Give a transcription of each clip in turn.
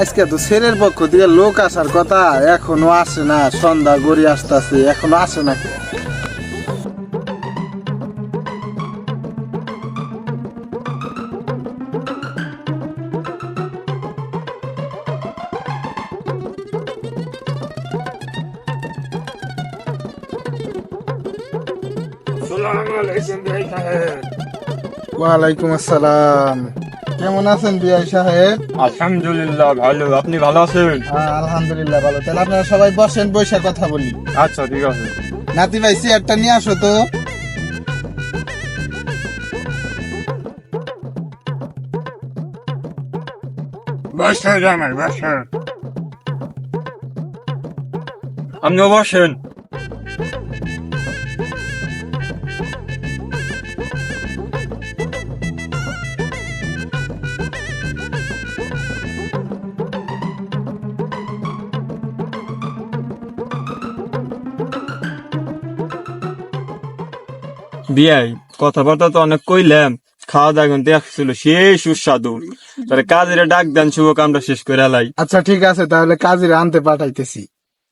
আজকে তো ছেলের পক্ষ থেকে লোক আসার কথা, এখনো আসে না। সন্ধ্যা গড়ি আসতেছে, এখনো আসে না। ওয়ালাইকুম আসসালাম। কেমন আছেন বিআই সাহেব? আলহামদুলিল্লাহ ভালো, আপনি ভালো আছেন? আলহামদুলিল্লাহ ভালো। তাহলে আপনারা সবাই বসেন, বসে কথা বলি। আচ্ছা ঠিক আছে। নাতি ভাই চেয়ারটা নিয়ে আসো তো। বসে জামাই বসে, আপনিও বসেন। বিয়াই কথাবার্তা তো অনেক কইলাম, খাওয়া দাওয়া কিন্তু ছিল সেই সুস্বাদু। তাহলে কাজের ডাক দেন, শুভ কামটা শেষ করে লাই। আচ্ছা ঠিক আছে, তাহলে কাজের আনতে পাঠাইতেছি।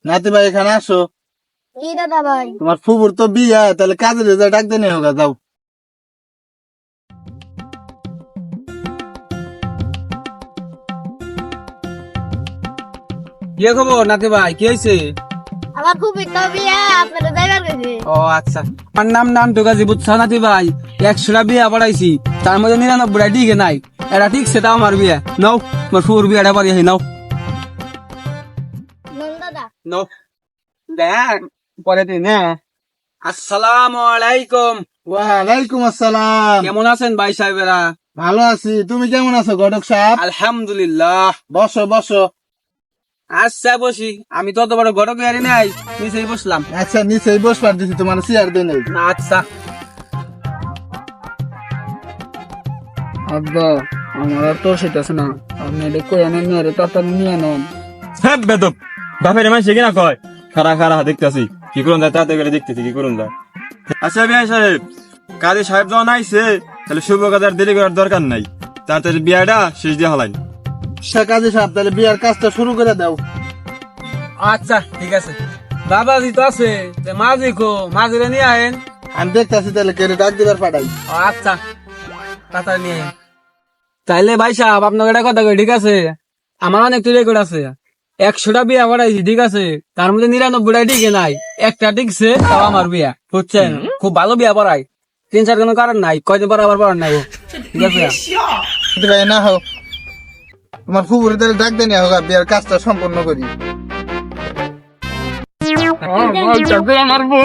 নাতি ভাই এখানে আসো। কি দাদা ভাই? তোমার ফুবুর তো বিয়া, তাহলে কাজের ডাক দেনে হোক, যাও। কি খবর নাতি ভাই, কি হয়েছে? আমার খুব একটা বিয়া আপনাদের ড্রাইভার গেছে। ও আচ্ছা, আমার নাম নান্টু গাজী, বুঝছো নাতি ভাই? 100টা বিয়া পড়াইছি, তার মধ্যে 99টা ঠিক নাই। এটা ঠিক সেটা আমার বিয়া। নাও আমার ফুর বিয়াটা পারি নাও নন দাদা। নাও দেখ পরে দিন। হ্যাঁ, আসসালামু আলাইকুম। ওয়ালাইকুম আসসালাম। কেমন আছেন ভাই সাহেবেরা? ভালো আছি, তুমি কেমন আছো ঘটক সাহেব? আলহামদুলিল্লাহ। বসো বসো। আচ্ছা বসি, আমি তো অত বড় ঘটক গাড়ি নাই, নিচেই বসলাম। আচ্ছা নিচেই বসবার দিছি, তোমার চেয়ার দেন। আচ্ছা আব্বা, আমার আর তো সেটা আছে না, আপনি এটা কই আনেন না রে, তাড়াতাড়ি নিয়ে নেন। হ্যাঁ বেদব, বাপের মাসে কিনা কয় খারা খারা দেখতেছি কি করুন যায়, তাতে করে দেখতেছি কি করুন যায়। আচ্ছা বিয়াই সাহেব, কাজী সাহেব যখন আইছে, তাহলে শুভ কাজের দেরি করার দরকার নাই, তাড়াতাড়ি বিয়াটা শেষ দিয়ে হলাইন। কাজী সাহেব তাহলে বিয়ার কাজটা শুরু করে দাও। আচ্ছা ঠিক আছে। বাবাজি তো আছে, মাঝি কো, মাঝিরে নিয়ে আয়েন। আমি দেখতেছি তাহলে কে ডাক দিবার পাঠাই। আচ্ছা তাড়াতাড়ি নিয়ে আয়েন। তাইলে ভাই সাহেব আপনাকে একটা কথা কই, ঠিক আছে? আমার অনেক রেকর্ড আছে, 100টা বিয়া পড়াইছি, ঠিক আছে? তার মধ্যে 99টা টিকে নাই, একটা টিকছে, তাও আমার বিয়া, বুঝছেন? খুব ভালো বিয়া পড়াই, 3-4 কোনো কারণ নাই, কয়দিন পর আবার পড়ান নাই, ঠিক আছে? নাতি ভাই না হোক, তোমার ফুবুর তাহলে ডাক দেনি হোক, বিয়ার কাজটা সম্পন্ন করি। আমার বউ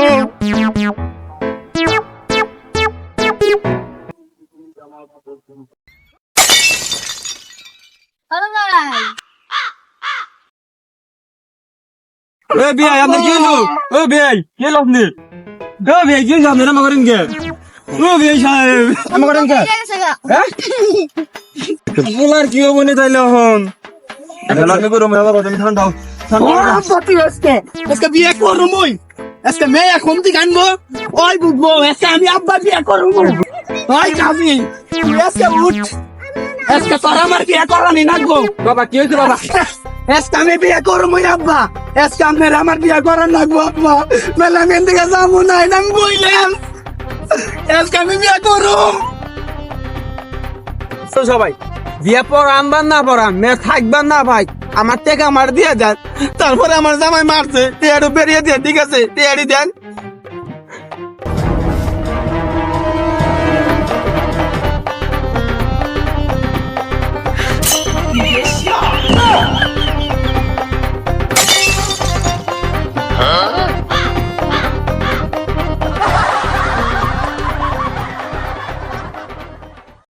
হ্যালো ভাই। এ বিয়াই আপনি কি হলো? ও বিয়াই কি হলো আপনি? ও বিয়াই কি হলো আপনি? রামা করেন কে? ও বিয়াই সাহেব রামা করেন কে? বিয়া গেছে গা। হ্যাঁ বলার কি হবো নি তাইলে এখন? এখন আমি করবো মেলা কথা, আমি ঠান্ডাও আজকে বিয়ে করবো, আজকে মেয়ে এখন থেকে আনবো, ওই বুঝবো আজকে আমি আব্বা বিয়ে করবো। ওই কাজী আজকে উঠ, আজকে তোর আমার বিয়ে করানি নাকবো। বাবা কি হয়েছে বাবা? আজকে আমি বিয়ে করবো আব্বা, আজকে আপনার আমার বিয়ে করার নাকবো আব্বা। মেলা মেন থেকে যাবো না, এটা আমি বললাম, আজকে আমি বিয়ে করবো। সবাই বিয়ে পড়ান বা না পড়ান, মেয়ে থাকবেন না ভাই, আমার থেকে আমার দিয়ে যান। তারপরে আমার জামাই মারছে, টিয়াড়ু বেরিয়ে দিয়ে, ঠিক আছে? টিয়াড়ি দেন।